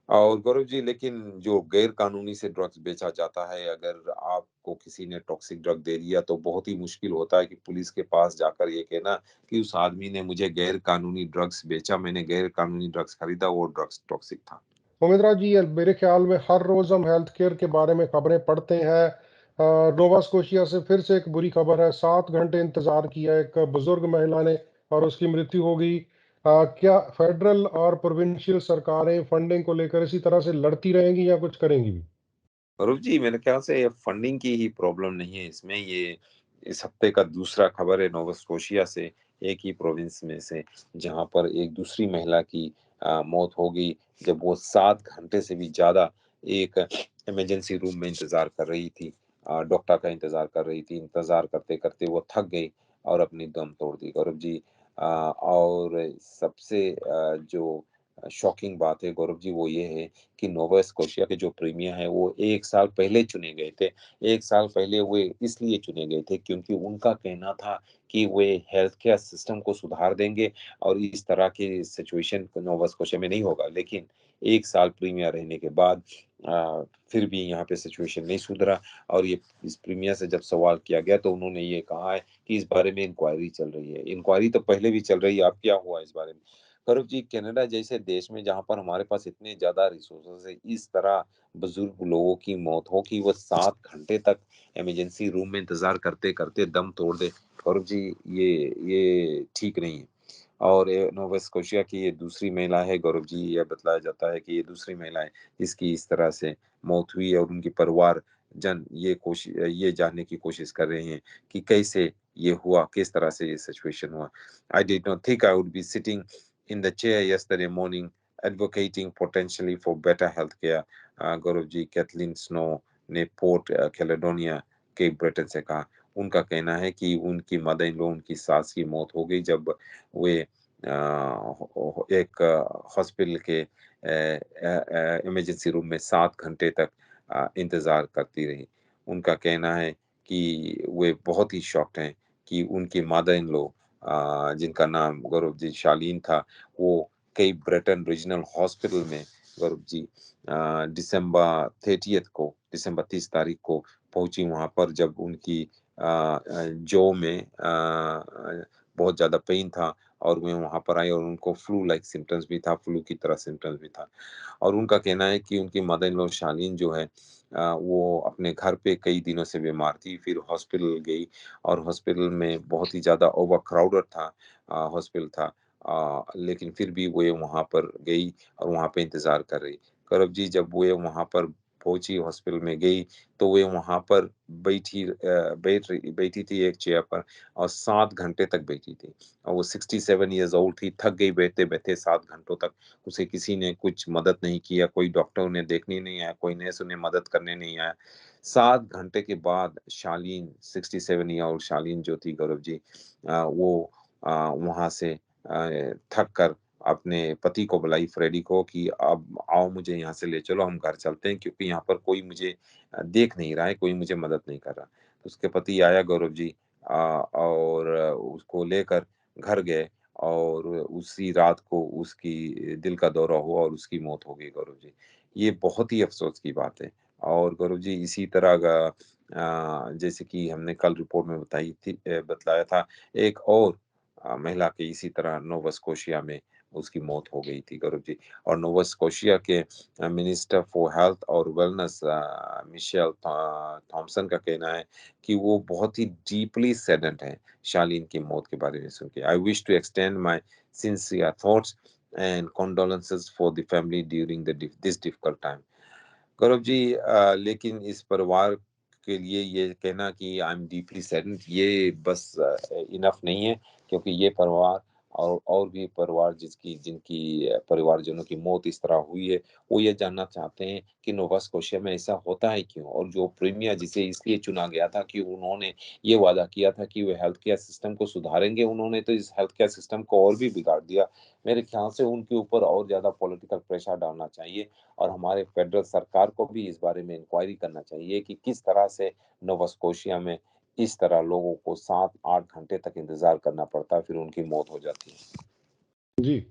और गौरव जी, लेकिन जो गैर कानूनी से ड्रग्स बेचा जाता है, अगर आपको किसी ने टॉक्सिक ड्रग दे दिया, तो बहुत ही मुश्किल होता है कि पुलिस के पास जाकर ये कहना कि उस आदमी ने मुझे गैर कानूनी ड्रग्स बेचा, मैंने गैर कानूनी ड्रग्स खरीदा, वो ड्रग्स टॉक्सिक था। उमेंद्रा जी, मेरे ख्याल में हर रोज हम हेल्थ केयर के बारे में खबरें पढ़ते हैं। नोवा स्कोशिया से फिर से एक बुरी खबर है। 7 घंटे इंतजार किया एक बुजुर्ग महिला ने और उसकी मृत्यु हो गई। क्या फेडरल और प्रोविंशियल सरकारें फंडिंग को लेकर इसी तरह से लड़ती रहेंगी या कुछ करेंगी भी? रूप जी, मेरे ख्याल से फंडिंग की ही प्रॉब्लम नहीं है इसमें, ये इस हफ्ते का दूसरा खबर है नोवा स्कोशिया से, एक ही प्रोविंस में से, जहाँ पर एक दूसरी महिला की मौत हो गई, जब वो 7 घंटे से भी ज़्यादा एक इमरजेंसी रूम में इंतज़ार कर रही थी। डॉक्टर का इंतज़ार कर रही थी, इंतज़ार करते-करते वो थक गई और अपनी दम तोड़ दी, गौरव जी। और सबसे जो शॉकिंग बात है गौरव जी, वो ये है कि नोवा स्कोशिया के जो प्रीमियर हैं, वो 1 साल पहले चुने गए थे। 1 साल पहले वे इसलिए चुने गए थे क्योंकि उनका कहना था कि वे हेल्थ केयर सिस्टम को सुधार देंगे और इस तरह की सिचुएशन नोवा स्कोशिया में नहीं होगा। लेकिन 1 साल प्रीमियर रहने के बाद फिर भी यहाँ पे सिचुएशन नहीं सुधरा, और ये इस प्रीमियर से जब सवाल किया गया, तो उन्होंने ये कहा है कि इस बारे में इंक्वायरी चल रही है। इंक्वायरी तो पहले भी चल रही है, अब क्या हुआ इस बारे में? गौरव जी, कनाडा जैसे देश में जहाँ पर हमारे पास इतने ज़्यादा रिसोर्सेज़ है, इस तरह बुजुर्ग लोगों की मौत हो कि वो 7 घंटे तक इमरजेंसी रूम में इंतज़ार करते-करते दम तोड़ दे, गौरव जी, ये ठीक नहीं है। और नोवा स्कोशिया की ये दूसरी महिला है गौरव जी, यह बतलाया जाता है कि ये दूसरी महिला है जिसकी इस तरह से मौत हुई है, और उनके परिवारजन ये जानने की कोशिश कर रहे हैं कि कैसे ये हुआ, किस तरह से ये सिचुएशन हुआ। I did not think I would be sitting in the chair yesterday morning advocating potentially for better healthcare, Gaurav ji, Kathleen Snow ने पोर्ट कैलेडोनिया के ब्रिटेन से कहा। उनका कहना है कि उनकी मदर इन लॉ, उनकी सास की मौत हो गई जब वे एक हॉस्पिटल के इमरजेंसी रूम में 7 घंटे तक इंतज़ार करती रही। उनका कहना है कि वे बहुत ही शॉक्ड हैं कि उनकी मदर इन लॉ जिनका नाम गौरव जी शालीन था, वो कई ब्रिटेन रीजनल हॉस्पिटल में गौरव जी दिसंबर 30 तारीख को पहुँची वहाँ पर जब उनकी जॉ में बहुत ज़्यादा पेन था और वे वहाँ पर आई और उनको फ्लू लाइक सिम्पटम्स भी था, फ्लू की तरह सिम्पटम्स भी था। और उनका कहना है कि उनकी मदर इन लॉ शालीन जो है वो अपने घर पे कई दिनों से बीमार थी, फिर हॉस्पिटल गई और हॉस्पिटल में बहुत ही ज़्यादा ओवरक्राउडेड था हॉस्पिटल था। लेकिन फिर भी वो वहाँ पर गई और वहाँ पे इंतज़ार कर रही। गौरव जी जब वो वहाँ पर पहुँची हॉस्पिटल में गई, तो वे वहाँ पर बैठी थी एक चेयर पर और 7 घंटे तक बैठी थी। और वो 67 इयर्स ओल्ड थी, थक गई बैठते-बैठते 7 घंटों तक। उसे किसी ने कुछ मदद नहीं किया, कोई डॉक्टर उन्हें देखने नहीं आया, कोई नर्स उन्हें मदद करने नहीं आया। 7 घंटे के बाद शालीन 67 ईयर ओल्ड शालीन जो थी गौरव जी वो वहाँ से थक कर अपने पति को बुलाई फ्रेडी को कि अब आओ मुझे यहाँ से ले चलो, हम घर चलते हैं क्योंकि यहाँ पर कोई मुझे देख नहीं रहा है, कोई मुझे मदद नहीं कर रहा। तो उसके पति आया गौरव जी और उसको लेकर घर गए और उसी रात को उसकी दिल का दौरा हुआ और उसकी मौत हो गई गौरव जी। ये बहुत ही अफ़सोस की बात है और गौरव जी इसी तरह जैसे कि हमने कल रिपोर्ट में बतलाया था, एक और महिला की इसी तरह नोवा स्कोशिया में उसकी मौत हो गई थी गौरव जी। और नोवा स्कोशिया के मिनिस्टर फॉर हेल्थ और वेलनेस मिशेल थॉम्सन का कहना है कि वो बहुत ही डीपली सैडेंड है शालीन की मौत के बारे में सुन के। I wish to extend my sincere thoughts and condolences for the family during this difficult time. Gaurav ji लेकिन इस परिवार के लिए ये कहना कि आई एम डीपली सैडेंड ये बस इनफ नहीं है क्योंकि ये परिवार और भी परिवार जिसकी जिनकी परिवारजनों की मौत इस तरह हुई है, वो ये जानना चाहते हैं कि नोवा स्कोशिया में ऐसा होता है क्यों? और जो प्रीमियर जिसे इसलिए चुना गया था कि उन्होंने ये वादा किया था कि वे हेल्थ केयर सिस्टम को सुधारेंगे, उन्होंने तो इस हेल्थ केयर सिस्टम को और भी बिगाड़ दिया। मेरे ख्याल से उनके ऊपर और ज़्यादा पॉलिटिकल प्रेशर डालना चाहिए और हमारे फेडरल सरकार को भी इस बारे में इंक्वायरी करना चाहिए कि किस तरह से नोवा स्कोशिया में इस तरह लोगों को 7-8 घंटे तक इंतज़ार करना पड़ता है, फिर उनकी मौत हो जाती है। जी।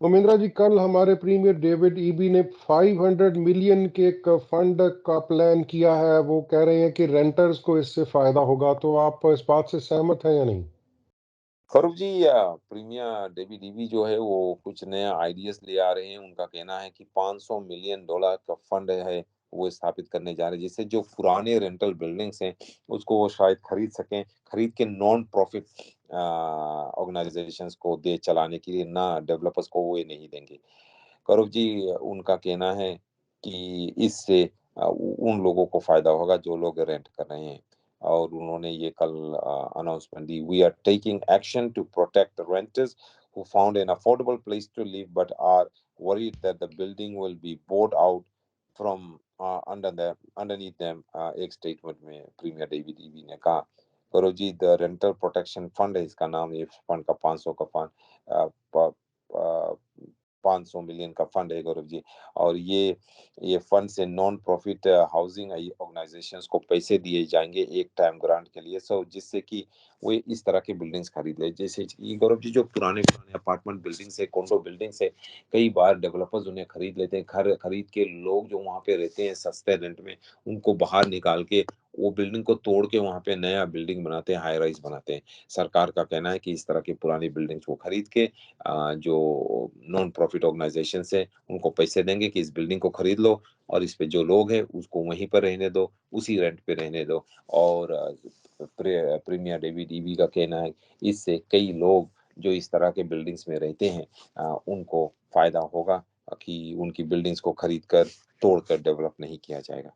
उमेंद्रा जी, कल हमारे प्रीमियर डेविड ईबी ने 500 मिलियन के एक फंड का प्लान किया है। वो कह रहे हैं कि रेंटर्स को इससे फायदा होगा, तो आप इस बात से सहमत हैं या नहीं? फरूख जी प्रीमियर डेविड ईबी जो है वो कुछ नया आइडियाज़ ले आ रहे हैं। उनका कहना है कि $500 मिलियन का फंड है, वो स्थापित करने जा रहे हैं, जिससे जो पुराने रेंटल बिल्डिंग्स हैं, उसको वो शायद खरीद सकें। खरीद के नॉन प्रॉफिट ऑर्गनाइज़ेशंस को दे चलाने के लिए, ना डेवलपर्स को वो ये नहीं देंगे। कौरव जी उनका कहना है कि इससे उन लोगों को फ़ायदा होगा जो लोग रेंट कर रहे हैं और उन्होंने ये कल अनाउंसमेंट दी, we are taking action to protect the renters who found an affordable place to live but are worried that the building will be bought out from underneath them। एक स्टेटमेंट में प्रीमियर डेविड ईवी ने कहा। करो जी the rental protection fund है इसका नाम, ये fund का 500 का फंड 500 मिलियन का फंड है गौरव जी। और ये फंड से नॉन प्रॉफिट हाउसिंग ऑर्गेनाइजेशंस को पैसे दिए जाएंगे एक टाइम ग्रांट के लिए, सो जिससे कि वे इस तरह की बिल्डिंग्स खरीद ले। जैसे कि गौरव जी जो पुराने पुराने अपार्टमेंट बिल्डिंग्स है, कॉन्डो बिल्डिंग्स है, कई बार डेवलपर्स उन्हें खरीद लेते हैं। घर खरीद के लोग जो वहाँ पे रहते हैं सस्ते रेंट में, उनको बाहर निकाल के वो बिल्डिंग को तोड़ के वहाँ पे नया बिल्डिंग बनाते हैं, हाई राइज बनाते हैं। सरकार का कहना है कि इस तरह की पुरानी बिल्डिंग्स को खरीद के जो नॉन प्रॉफिट ऑर्गेनाइजेशंस है उनको पैसे देंगे कि इस बिल्डिंग को खरीद लो और इस पे जो लोग हैं उसको वहीं पर रहने दो, उसी रेंट पे रहने दो। और प्रीमियर डेविड ईवी का कहना है इससे कई लोग जो इस तरह के बिल्डिंग्स में रहते हैं उनको फायदा होगा कि उनकी बिल्डिंग्स को खरीद कर तोड़कर डेवलप नहीं किया जाएगा।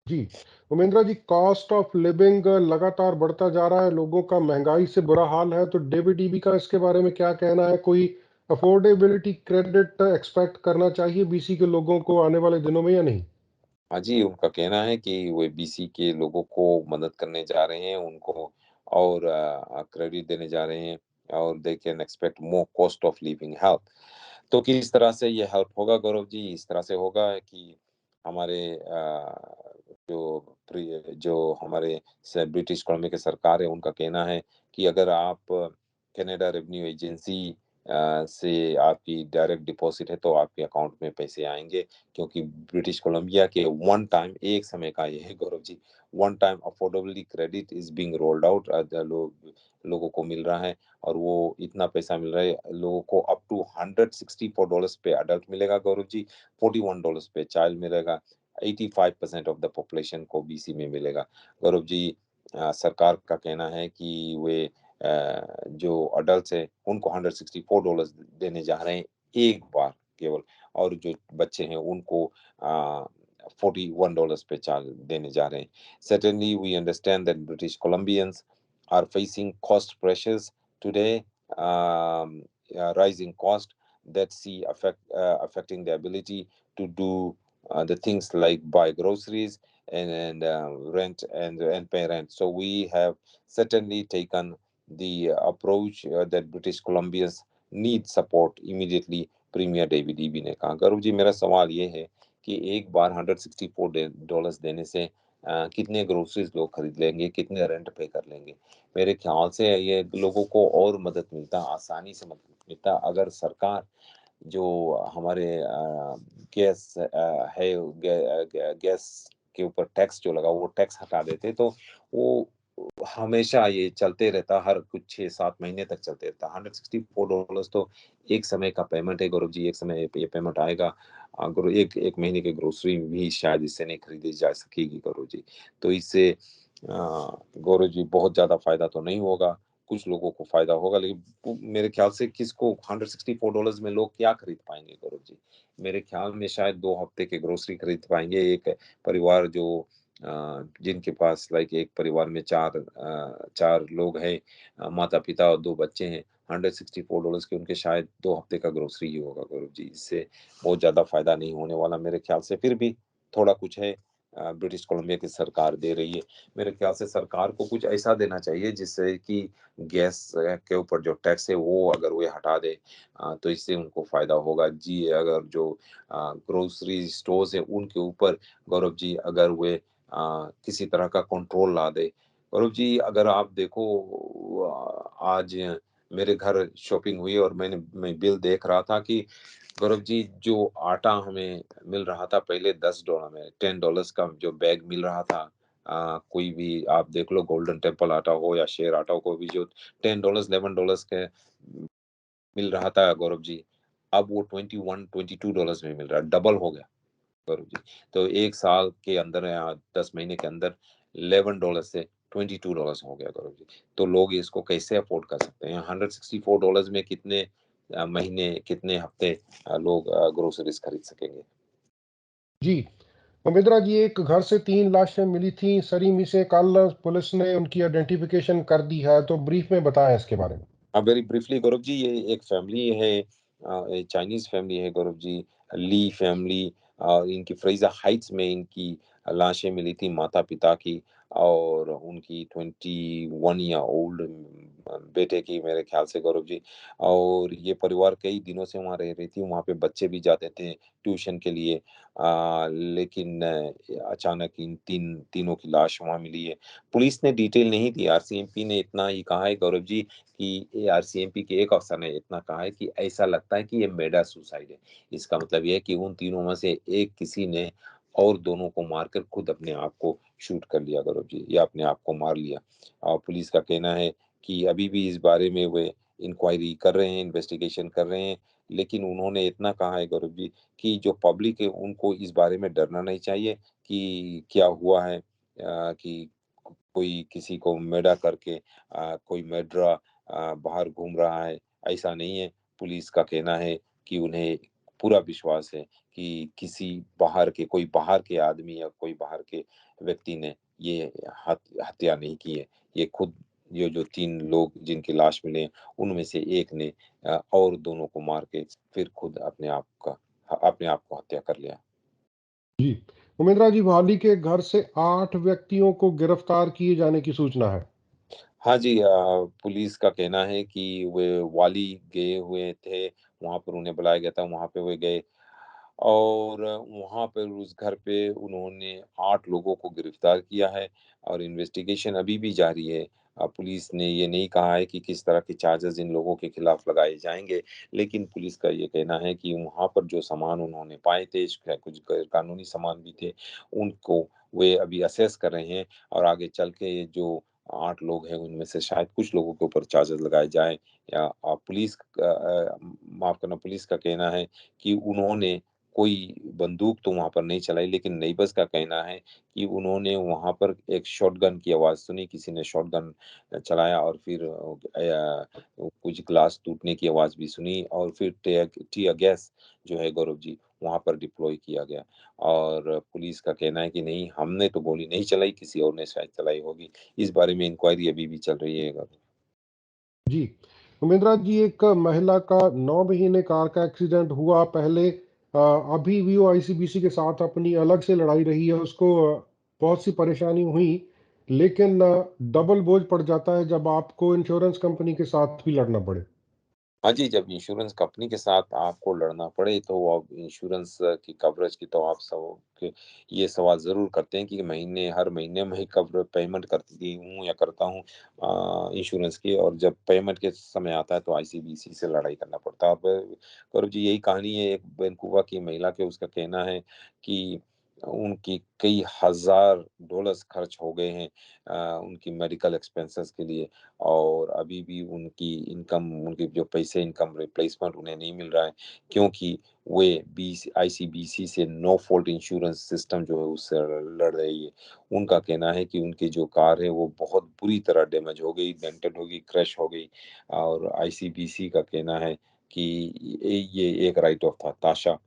जी। उमेंद्रा जी, कॉस्ट ऑफ लिविंग लगातार बढ़ता जा रहा है, लोगों का महंगाई से बुरा हाल है, तो डेविड ईबी का इसके बारे में क्या कहना है? कोई अफोर्डेबिलिटी क्रेडिट एक्सपेक्ट करना चाहिए बीसी के लोगों को आने वाले दिनों में या नहीं? हाँ जी, उनका कहना है कि वे बीसी के लोगों को मदद करने जा रहे हैं, उनको और क्रेडिट देने जा रहे हैं। और they can expect more cost of living help. तो किस तरह से ये हेल्प होगा गौरव जी? इस तरह से होगा कि हमारे जो हमारे ब्रिटिश कॉलोनी की सरकार है, उनका कहना है कि अगर आप कनाडा रेवेन्यू एजेंसी से आपकी डायरेक्ट डिपॉजिट है तो आपके अकाउंट में पैसे आएंगे, क्योंकि ब्रिटिश कोलंबिया के वन टाइम, एक समय का ये है Gaurav ji, one time affordably credit is being rolled out, लोगों को मिल रहा है। और वो इतना पैसा मिल रहा है लोगों को, अप टू $164 पे अडल्ट मिलेगा गौरव जी, $41 पे चाइल्ड मिलेगा, 85% ऑफ द पॉपुलेशन को बीसी में मिलेगा गौरव जी। सरकार का कहना है कि वे जो अडल्ट है उनको $164 देने जा रहे हैं एक बार केवल, और जो बच्चे हैं उनको $41 पे चार्ज देने जा रहे हैं। Certainly, we understand that British Columbians are facing cost pressures today, rising cost that see affecting the ability to do the things like buy groceries and rent and pay rent. So we have certainly taken the approach that British Columbians need support immediately, premier David Eby ने कहा। गौरव जी, मेरा सवाल ये है कि एक बार $164 देने से कितने ग्रोसरीज लोग खरीद लेंगे, कितने रेंट पे कर लेंगे? मेरे ख्याल से ये लोगों को और मदद मिलता, आसानी से मदद मिलता, अगर सरकार जो हमारे गैस है, गैस के ऊपर टैक्स जो लगा वो टैक्स हटा देते, तो वो हमेशा ये चलते रहता, हर कुछ 6-7 महीने तक चलते रहता। $164 तो एक समय का पेमेंट है गौरव जी, एक समय ये पेमेंट आएगा। गुरु एक एक महीने की ग्रोसरी भी शायद इससे नहीं खरीदी जा सकेगी गौरव जी। तो इससे गौरव जी बहुत ज़्यादा फ़ायदा तो नहीं होगा, कुछ लोगों को फ़ायदा होगा, लेकिन मेरे ख्याल से किसको $164 में लोग क्या खरीद पाएँगे गौरव जी? मेरे ख्याल में शायद 2 हफ्ते की ग्रोसरी खरीद पाएँगे एक परिवार जो जिनके पास लाइक एक परिवार में 4 लोग हैं, माता-पिता और 2 बच्चे हैं, $164 के उनके शायद 2 हफ्ते का ग्रोसरी ही होगा गौरव जी। इससे बहुत ज़्यादा फ़ायदा नहीं होने वाला मेरे ख्याल से, फिर भी थोड़ा कुछ है ब्रिटिश कोलंबिया की सरकार दे रही है। मेरे ख्याल से सरकार को कुछ ऐसा देना चाहिए जिससे कि गैस के ऊपर जो टैक्स है वो अगर वे हटा दे, तो इससे उनको फ़ायदा होगा। जी, अगर जो ग्रोसरी स्टोर्स हैं उनके ऊपर गौरव जी अगर वे किसी तरह का कंट्रोल ला दे। गौरव जी, अगर आप देखो आज मेरे घर शॉपिंग हुई और मैं बिल देख रहा था कि गौरव जी जो आटा हमें मिल रहा था पहले $10 में, $10 का जो बैग मिल रहा था, कोई भी आप देख लो गोल्डन टेम्पल आटा हो या शेर आटा हो, कोई भी जो $10 $11 के मिल रहा था गौरव जी, अब वो 21 $22 में मिल रहा है, डबल हो गया गौरव जी। तो 1 साल के अंदर या 10 महीने के अंदर $11 से $22 हो गया गौरव जी। तो लोग इसको कैसे अफ़ोर्ड कर सकते हैं? $164 में कितने महीने, कितने हफ्ते लोग ग्रोसरीज़ खरीद सकेंगे? जी, उमिद्रा जी, एक घर से 3 लाशें मिली थी सरी में से, कल पुलिस ने उनकी आइडेंटिफिकेशन कर दी है, तो ब्रीफ में बताएं इसके बारे में। वेरी ब्रीफली गौरव जी, ये एक फैमिली है, ये चाइनीज़ फैमिली है गौरव जी, ली फैमिली। इनकी फ्रेज़र हाइट्स में इनकी लाशें मिली थी माता-पिता की और उनकी 21 ईयर ओल्ड बेटे की मेरे ख़्याल से गौरव जी। और ये परिवार कई दिनों से वहाँ रह रही थी, वहाँ पे बच्चे भी जाते थे ट्यूशन के लिए। लेकिन अचानक इन तीनों की लाश वहाँ मिली है। पुलिस ने डिटेल नहीं दी, आरसीएमपी ने इतना ही कहा है गौरव जी कि एआरसीएमपी के एक अफ़सर ने इतना कहा है कि ऐसा लगता है कि ये मर्डर सुसाइड है। इसका मतलब ये है कि उन तीनों में से एक किसी ने और दोनों को मारकर खुद अपने आप को शूट कर लिया गौरव जी, या अपने आप को मार लिया। और पुलिस का कहना है कि अभी भी इस बारे में वे इंक्वायरी कर रहे हैं, इन्वेस्टिगेशन कर रहे हैं। लेकिन उन्होंने इतना कहा है गौरव जी कि जो पब्लिक है उनको इस बारे में डरना नहीं चाहिए कि क्या हुआ है, कि कोई किसी को मर्डर करके कोई मर्डरर बाहर घूम रहा है, ऐसा नहीं है। पुलिस का कहना है कि उन्हें पूरा विश्वास है कि किसी कोई बाहर के आदमी या कोई बाहर के व्यक्ति ने ये हत्या नहीं की है। ये खुद ये जो 3 लोग जिनकी लाश मिले हैं, उनमें से एक ने और दोनों को मार के फिर खुद अपने आप को हत्या कर लिया। जी, उमिद्रा जी, वाली के घर से 8 व्यक्तियों को गिरफ्तार किए जाने की सूचना है। हाँ जी, पुलिस का कहना है कि वे वाली गए हुए थे, वहाँ पर उन्हें बुलाया गया था, वहाँ पे वे गए और वहाँ पर उस घर पे उन्होंने 8 लोगों को गिरफ्तार किया है और इन्वेस्टिगेशन अभी भी जारी है। पुलिस ने ये नहीं कहा है कि किस तरह के चार्जेज़ इन लोगों के खिलाफ लगाए जाएँगे, लेकिन पुलिस का ये कहना है कि वहाँ पर जो सामान उन्होंने पाए थे, कुछ गैर कानूनी सामान भी थे, उनको वे अभी असेस कर रहे हैं और आगे चल के ये जो 8 लोग हैं, उनमें से शायद कुछ लोगों के ऊपर चार्जेज़ लगाए जाएँ या माफ़ करना, पुलिस का कहना है कि उन्होंने कोई बंदूक तो वहाँ पर नहीं चलाई, लेकिन नेबर्स का कहना है कि उन्होंने वहाँ पर एक शॉटगन की आवाज़ सुनी, किसी ने शॉटगन चलाया और फिर कुछ ग्लास टूटने की आवाज़ भी सुनी और फिर टियर गैस जो है गौरव जी, वहाँ पर डिप्लॉय किया गया और पुलिस का कहना है कि नहीं, हमने तो गोली नहीं चलाई, किसी और ने शायद चलाई होगी। इस बारे में इंक्वायरी अभी भी चल रही है गौरव। जी, उमेंद्रा जी, एक महिला का 9 महीने कार का एक्सीडेंट हुआ पहले। अभी भी वो आईसीबीसी के साथ अपनी अलग से लड़ाई रही है, उसको बहुत सी परेशानी हुई, लेकिन डबल बोझ पड़ जाता है जब आपको इंश्योरेंस कंपनी के साथ भी लड़ना पड़े। हाँ जी, जब इंश्योरेंस कंपनी के साथ आपको लड़ना पड़े, तो अब इंश्योरेंस की कवरेज की तो आप सब के ये सवाल ज़रूर करते हैं कि हर महीने मैं कवर पेमेंट करती हूँ या करता हूँ इंश्योरेंस की और जब पेमेंट के समय आता है, तो आईसीबीसी से लड़ाई करना पड़ता है। अब गौरव जी, यही कहानी है एक वैंकूवर की महिला के, उसका कहना है कि उनकी कई हज़ार डॉलर्स खर्च हो गए हैं उनकी मेडिकल एक्सपेंसेस के लिए। और अभी भी उनके जो पैसे इनकम रिप्लेसमेंट उन्हें नहीं मिल रहा है क्योंकि वे आईसीबीसी से नो फॉल्ट इंश्योरेंस सिस्टम जो है उससे लड़ रही है। उनका कहना है कि उनकी जो कार है वो बहुत बुरी तरह डैमेज हो गई, डेंटेड हो गई, क्रैश हो गई और आईसीबीसी का कहना है कि ये एक राइट ऑफ था। ताशा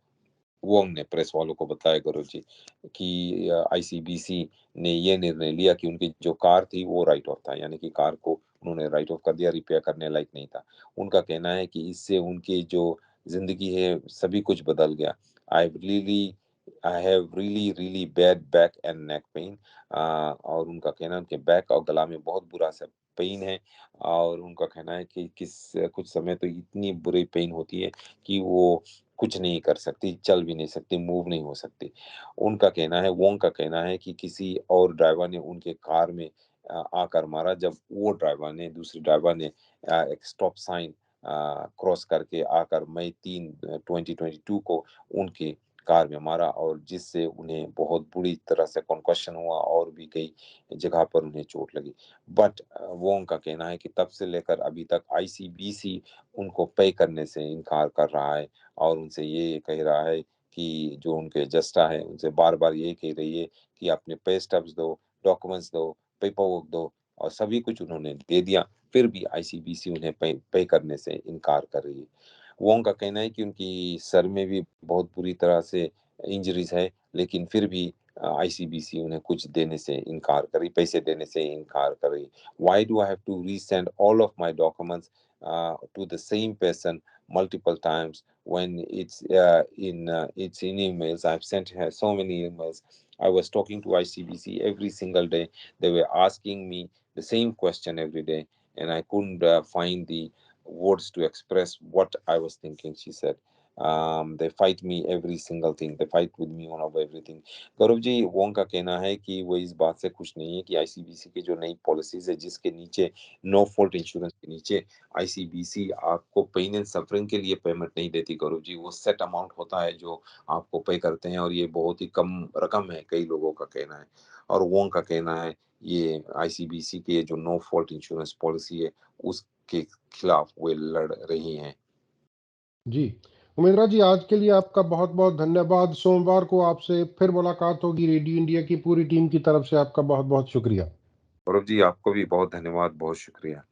वोंग ने प्रेस वालों को बताया गौरव जी कि आईसीबीसी ने ये निर्णय लिया कि उनकी जो कार थी वो राइट ऑफ था, यानी कि कार को उन्होंने राइट ऑफ कर दिया, रिपेयर करने लायक नहीं था। उनका कहना है कि इससे उनकी जो ज़िंदगी है सभी कुछ बदल गया। I really I have really bad back and neck pain और उनका कहना है उनके बैक और गला में बहुत बुरा सा पेन है और उनका कहना है कि कुछ समय तो इतनी बुरी पेन होती है कि वो कुछ नहीं कर सकती, चल भी नहीं सकती, मूव नहीं हो सकती। उनका कहना है वोंग का कहना है कि किसी और ड्राइवर ने उनके कार में आकर मारा जब वो दूसरे ड्राइवर ने एक स्टॉप साइन क्रॉस करके आकर मई 3 2022 को उनकी कार में मारा और जिससे उन्हें बहुत बुरी तरह से कंकशन हुआ और भी कई जगह पर उन्हें चोट लगी। बट वोंग का कहना है कि तब से लेकर अभी तक आईसीबीसी उनको पे करने से इनकार कर रहा है और उनसे ये कह रहा है कि जो उनके जस्टा है, उनसे बार-बार ये कह रही है कि अपने पे स्टब्स दो, डॉक्यूमेंट्स दो, पेपर वर्क दो और सभी कुछ उन्होंने दे दिया, फिर भी आईसीबीसी उन्हें पे करने से इनकार कर रही है। वोंग का कहना है कि उनकी सर में भी बहुत बुरी तरह से इंजरीज़ है, लेकिन फिर भी आईसीबीसी उन्हें कुछ देने से इनकार कर रही, पैसे देने से इनकार कर रही। Why do I have to resend all of my documents to the same person multiple times when it's in emails. I've sent her so many emails. I was talking to ICBC every single day. They were asking me the same question every day, and I couldn't find the words to express what I was thinking. She said. They fight me every single thing. They fight with me on over everything. Gaurav ji, Wong का कहना है कि वो इस बात से खुश नहीं है कि आईसीबीसी की जो नई पॉलिसीज है जिसके नीचे नो फॉल्ट इंश्योरेंस के नीचे आईसीबीसी आपको पेन एंड सफरिंग के लिए पेमेंट नहीं देती गौरव जी, वो सेट अमाउंट होता है जो आपको पे करते हैं और ये बहुत ही कम रकम है, कई लोगों का कहना है। और वोंग का कहना है ये आईसीबीसी की ये जो नो फॉल्ट इंश्योरेंस पॉलिसी है उसके खिलाफ वे लड़ रही हैं। जी, उमेंद्रा जी, आज के लिए आपका बहुत-बहुत धन्यवाद। सोमवार को आपसे फिर मुलाकात होगी। रेडियो इंडिया की पूरी टीम की तरफ से आपका बहुत-बहुत शुक्रिया। गौरव जी, आपको भी बहुत धन्यवाद, बहुत शुक्रिया।